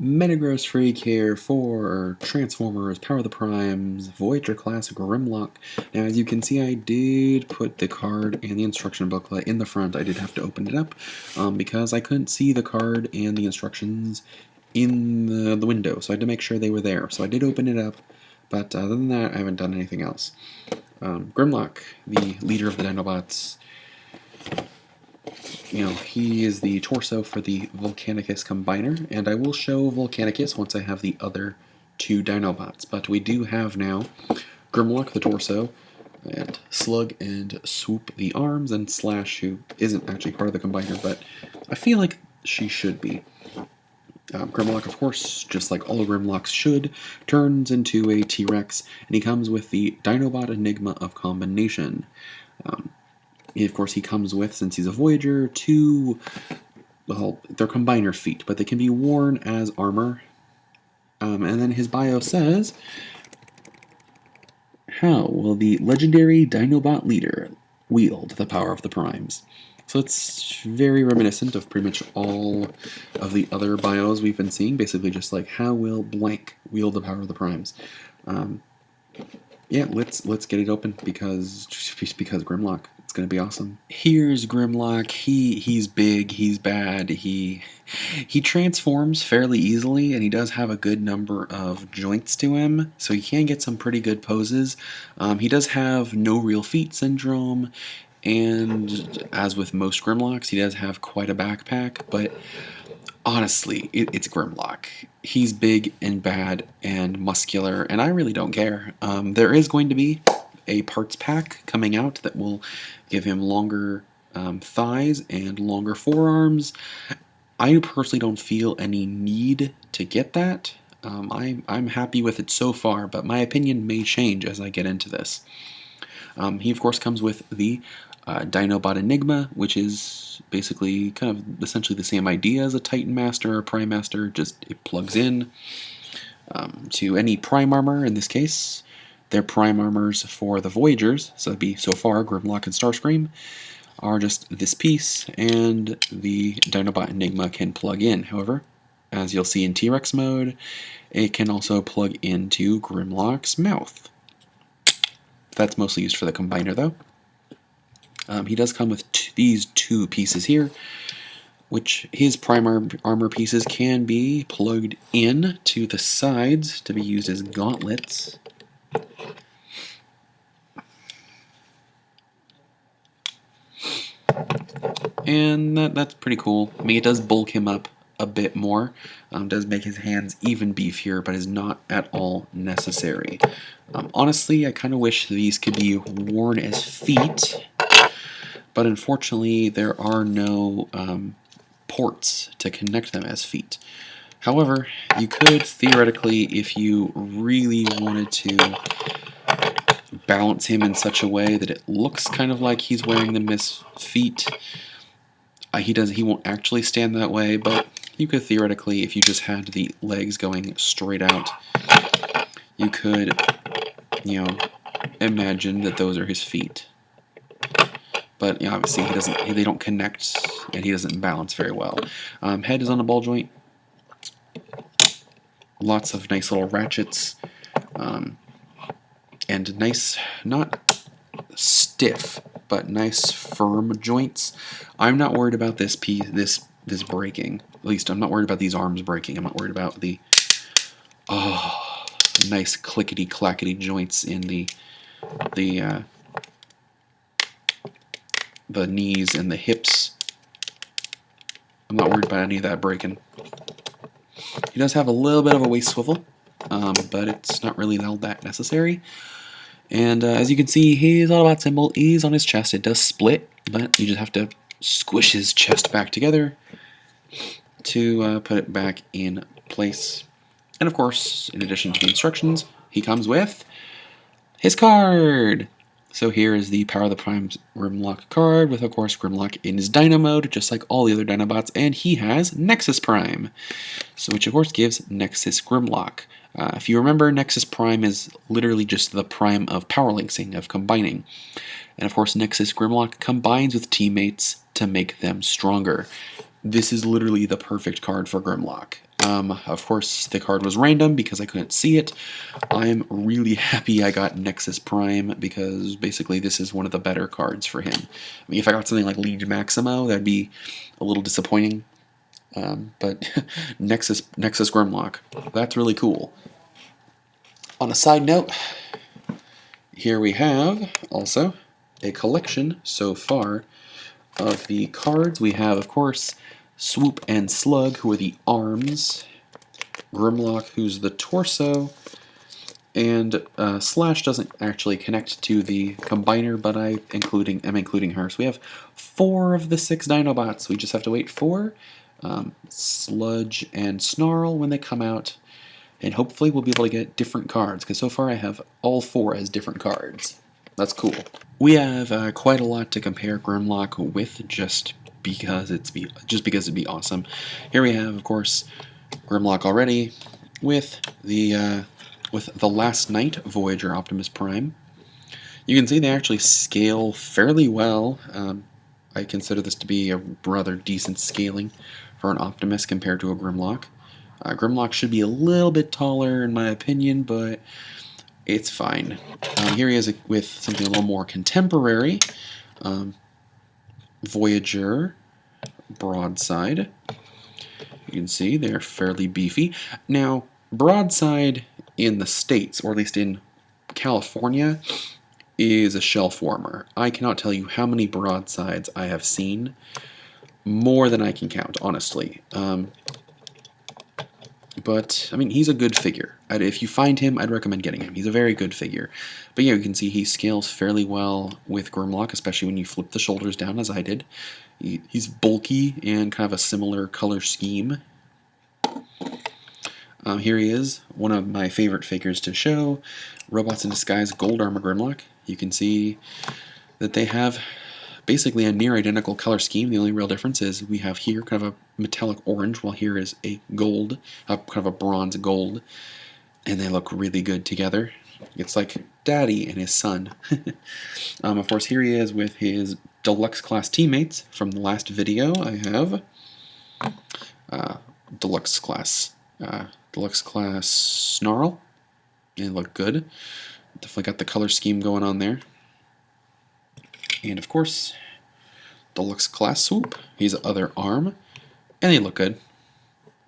Metagross Freak here for Transformers, Power of the Primes, Voyager Classic Grimlock. Now, as you can see, I did put the card and the instruction booklet in the front. I did have to open it up because I couldn't see the card and the instructions in the window, so I had to make sure they were there. So I did open it up, but other than that, I haven't done anything else. Grimlock, the leader of the Dinobots, he is the torso for the Volcanicus Combiner, and I will show Volcanicus once I have the other two Dinobots. But we do have now Grimlock, the torso, and Slug and Swoop, the arms, and Slash, who isn't actually part of the Combiner, but I feel like she should be. Grimlock, of course, just like all Grimlocks should, turns into a T-Rex, and he comes with the Dinobot Enigma of Combination. Of course, he comes with, since he's a Voyager, two, well, they're Combiner feet, but they can be worn as armor. And then his bio says, how will the legendary Dinobot leader wield the power of the Primes? So it's very reminiscent of pretty much all of the other bios we've been seeing, basically just like, how will blank wield the power of the Primes? Yeah, let's get it open because Grimlock. It's gonna be awesome. Here's Grimlock. He's big. He's bad. He transforms fairly easily, and he does have a good number of joints to him, so he can get some pretty good poses. He does have no real feet syndrome, and as with most Grimlocks, he does have quite a backpack. But honestly, it's Grimlock. He's big and bad and muscular, and I really don't care. There is going to be a parts pack coming out that will give him longer thighs and longer forearms. I personally don't feel any need to get that. I'm happy with it so far, but my opinion may change as I get into this. He, of course, comes with the Dinobot Enigma, which is basically kind of essentially the same idea as a Titan Master or Prime Master, just it plugs in to any Prime Armor. In this case, they're Prime Armors for the Voyagers, so that'd be so far Grimlock and Starscream, are just this piece, and the Dinobot Enigma can plug in. However, as you'll see in T-Rex mode, it can also plug into Grimlock's mouth. That's mostly used for the Combiner, though. He does come with these two pieces here, which his prime armor pieces can be plugged in to the sides to be used as gauntlets. And that's pretty cool. I mean, it does bulk him up a bit more. Does make his hands even beefier, but is not at all necessary. Honestly, I kind of wish these could be worn as feet, but unfortunately there are no ports to connect them as feet. However, you could theoretically, if you really wanted to, balance him in such a way that it looks kind of like he's wearing them as feet. He won't actually stand that way, but you could theoretically, if you just had the legs going straight out, you could, imagine that those are his feet. But obviously they don't connect, and he doesn't balance very well. Head is on a ball joint. Lots of nice little ratchets, and nice, not stiff, but nice firm joints. I'm not worried about this piece, this breaking. At least I'm not worried about these arms breaking. I'm not worried about the nice clickety clackety joints in the knees and the hips. I'm not worried about any of that breaking. He does have a little bit of a waist swivel, but it's not really all that necessary. And as you can see, his Autobot symbol is on his chest. It does split, but you just have to squish his chest back together to put it back in place. And of course, in addition to the instructions, he comes with his card. So here is the Power of the Primes Grimlock card with, of course, Grimlock in his Dino mode, just like all the other Dinobots, and he has Nexus Prime, so which of course gives Nexus Grimlock. If you remember, Nexus Prime is literally just the prime of power linksing, of combining. And of course, Nexus Grimlock combines with teammates to make them stronger. This is literally the perfect card for Grimlock. Of course, the card was random because I couldn't see it. I'm really happy I got Nexus Prime because basically this is one of the better cards for him. I mean, if I got something like Liege Maximo, that'd be a little disappointing. But Nexus Grimlock, that's really cool. On a side note, here we have also a collection so far of the cards. We have, of course, Swoop and Slug, who are the arms, Grimlock, who's the torso, and Slash doesn't actually connect to the combiner, but I'm including her. So we have 4 of the 6 Dinobots. We just have to wait for Sludge and Snarl when they come out, and hopefully we'll be able to get different cards, because so far I have all 4 as different cards. That's cool. We have quite a lot to compare Grimlock with, just because it'd be awesome. Here we have, of course, Grimlock already with the Last Night Voyager Optimus Prime. You can see they actually scale fairly well. I consider this to be a rather decent scaling for an Optimus compared to a Grimlock. Grimlock should be a little bit taller in my opinion, but it's fine. Here he is with something a little more contemporary. Voyager Broadside. You can see they're fairly beefy. Now, Broadside in the States, or at least in California, is a shell former. I cannot tell you how many Broadsides I have seen. More than I can count, honestly. But, I mean, he's a good figure. If you find him, I'd recommend getting him. He's a very good figure. But yeah, you can see he scales fairly well with Grimlock, especially when you flip the shoulders down, as I did. He's bulky and kind of a similar color scheme. Here he is, one of my favorite figures to show. Robots in Disguise Gold Armor Grimlock. You can see that they have basically a near identical color scheme. The only real difference is we have here kind of a metallic orange, while here is a gold, kind of a bronze gold, and they look really good together. It's like Daddy and his son. Of course, here he is with his deluxe class teammates from the last video. I have deluxe class Snarl. They look good. Definitely got the color scheme going on there. And of course, deluxe class Swoop. He's the other arm, and they look good.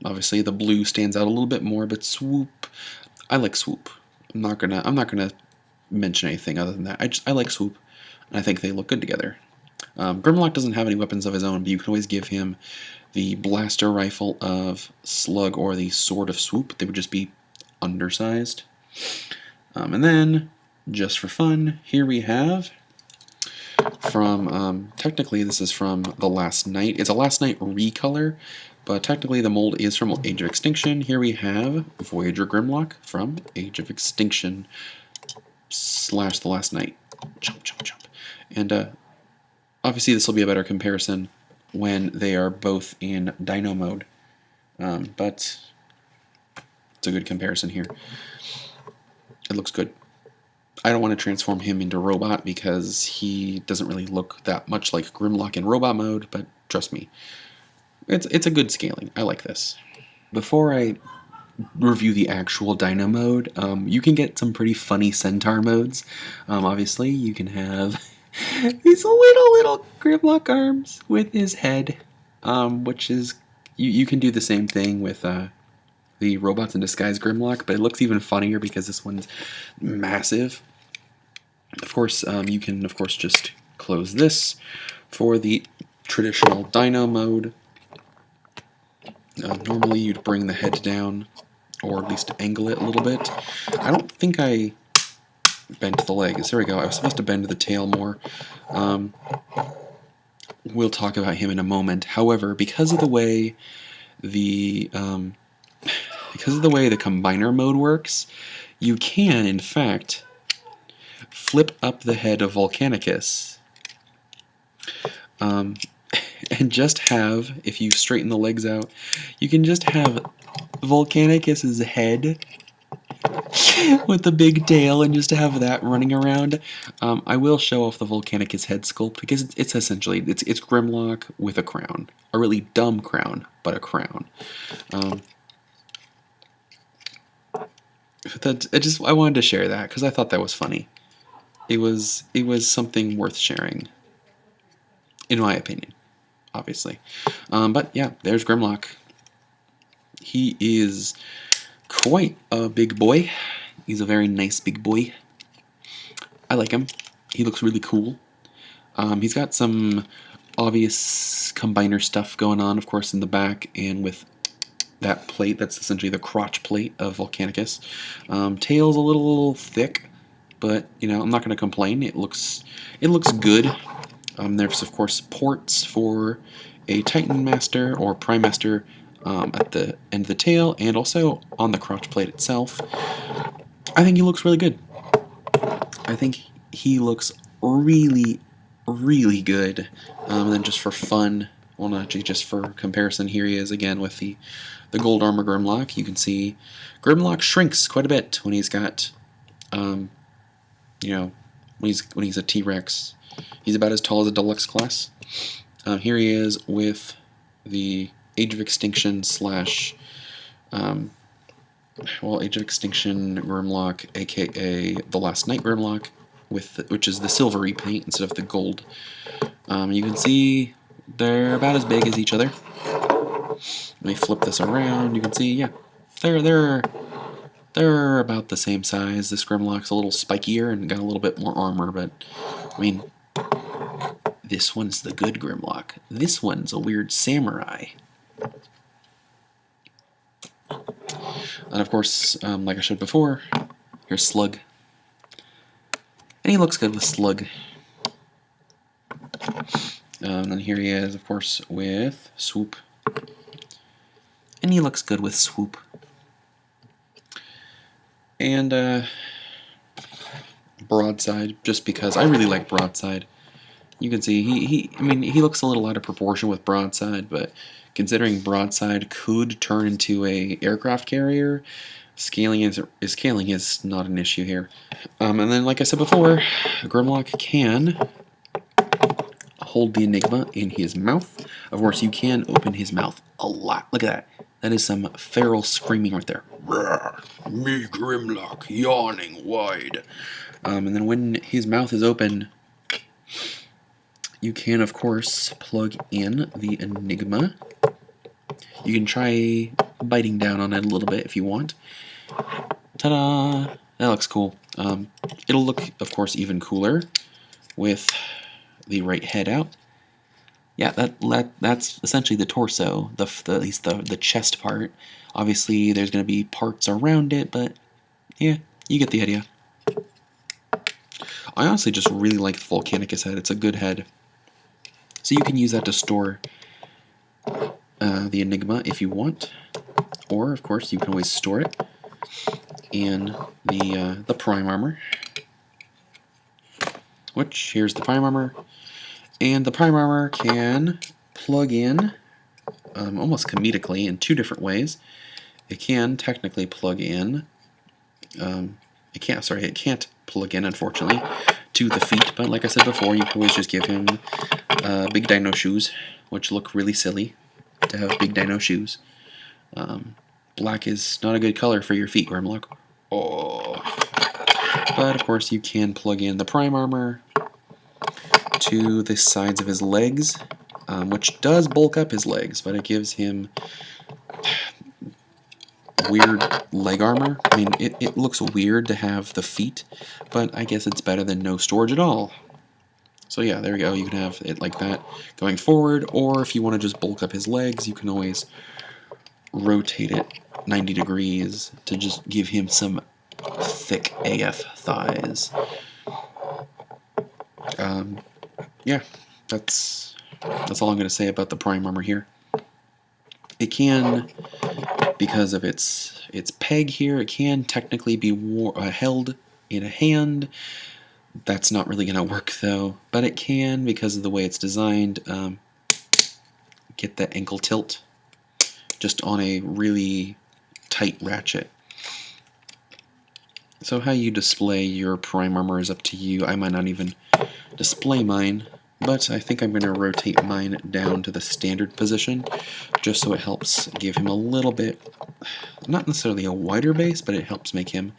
Obviously, the blue stands out a little bit more, but Swoop, I like Swoop. I'm not gonna mention anything other than that. I like Swoop, and I think they look good together. Grimlock doesn't have any weapons of his own, but you can always give him the blaster rifle of Slug or the sword of Swoop. They would just be undersized. And then, just for fun, here we have from, technically this is from the Last Night. It's a Last Night recolor, but technically the mold is from Age of Extinction. Here we have Voyager Grimlock from Age of Extinction / The Last Night. Jump, jump, jump. And obviously this will be a better comparison when they are both in Dino mode, but it's a good comparison here. It looks good. I don't want to transform him into robot because he doesn't really look that much like Grimlock in robot mode, but trust me, it's a good scaling. I like this. Before I review the actual Dino mode, you can get some pretty funny Centaur modes. Obviously, you can have these little Grimlock arms with his head, which is, you can do the same thing with the Robots in Disguise Grimlock, but it looks even funnier because this one's massive. Of course, you can, of course, just close this for the traditional Dino mode. Normally, you'd bring the head down, or at least angle it a little bit. I don't think I bent the legs. There we go. I was supposed to bend the tail more. We'll talk about him in a moment. However, because of the way the combiner mode works, you can, in fact, flip up the head of Volcanicus. And just have, if you straighten the legs out, you can just have Volcanicus's head with the big tail, and just to have that running around. I will show off the Volcanicus head sculpt because it's essentially Grimlock with a crown, a really dumb crown, but a crown. I wanted to share that because I thought that was funny. It was something worth sharing, in my opinion, obviously. But yeah, there's Grimlock. He is quite a big boy. He's a very nice big boy. I like him. He looks really cool. He's got some obvious combiner stuff going on, of course, in the back and with that plate. That's essentially the crotch plate of Volcanicus. Tail's a little thick, but you know, I'm not going to complain. It looks good. There's of course ports for a Titan Master or Prime Master at the end of the tail, and also on the crotch plate itself. I think he looks really good. I think he looks really, really good. And then just for fun, well, not actually, just for comparison, here he is again with the gold armor Grimlock. You can see Grimlock shrinks quite a bit when he's got, you know, when he's a T-Rex. He's about as tall as a deluxe class. Here he is with the Age of Extinction slash, Age of Extinction Grimlock, aka the Last Night Grimlock, which is the silvery paint instead of the gold. You can see they're about as big as each other. Let me flip this around. You can see, yeah, they're about the same size. This Grimlock's a little spikier and got a little bit more armor, but I mean, this one's the good Grimlock. This one's a weird samurai. And of course, like I showed before, here's Slug. And he looks good with Slug. And here he is, of course, with Swoop. And he looks good with Swoop. And Broadside, just because I really like Broadside. You can see I mean, he looks a little out of proportion with Broadside, but considering Broadside could turn into a aircraft carrier, scaling is not an issue here. And then, like I said before, Grimlock can hold the Enigma in his mouth. Of course, you can open his mouth a lot. Look at that. That is some feral screaming right there. Me, Grimlock, yawning wide. And then when his mouth is open, you can, of course, plug in the Enigma. You can try biting down on it a little bit if you want. Ta-da! That looks cool. It'll look, of course, even cooler with the right head out. Yeah, that's essentially the torso, at least the chest part. Obviously, there's going to be parts around it, but yeah, you get the idea. I honestly just really like the Volcanicus head. It's a good head. So you can use that to store the Enigma if you want, or of course you can always store it in the Prime Armor. Which here's the Prime Armor, and the Prime Armor can plug in almost comedically in two different ways. It can technically plug in. It can't plug in, unfortunately, to the feet. But like I said before, you can always just give him big dino shoes, which look really silly to have big dino shoes. Black is not a good color for your feet, Grimlock. Oh. But of course, you can plug in the Prime Armor to the sides of his legs, which does bulk up his legs, but it gives him weird leg armor. I mean, it looks weird to have the feet, but I guess it's better than no storage at all. So yeah, there we go. You can have it like that going forward, or if you want to just bulk up his legs, you can always rotate it 90 degrees to just give him some thick AF thighs. Yeah, that's all I'm going to say about the Prime Armor here. It can, because of its peg here, it can technically be held in a hand. That's not really going to work though, but it can, because of the way it's designed, get that ankle tilt just on a really tight ratchet. So how you display your Prime Armor is up to you. I might not even display mine, but I think I'm going to rotate mine down to the standard position, just so it helps give him a little bit, not necessarily a wider base, but it helps make him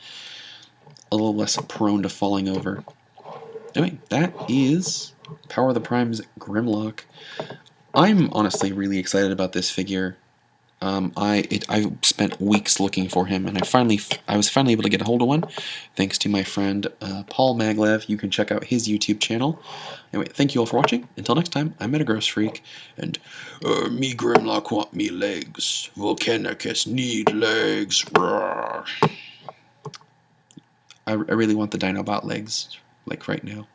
a little less prone to falling over. Anyway, that is Power of the Prime's Grimlock. I'm honestly really excited about this figure. I spent weeks looking for him, and I was finally able to get a hold of one, thanks to my friend Paul Maglev. You can check out his YouTube channel. Anyway, thank you all for watching. Until next time, I'm Metagross Freak, and me Grimlock want me legs. Volcanicus need legs. Roar. I really want the Dinobot legs, like right now.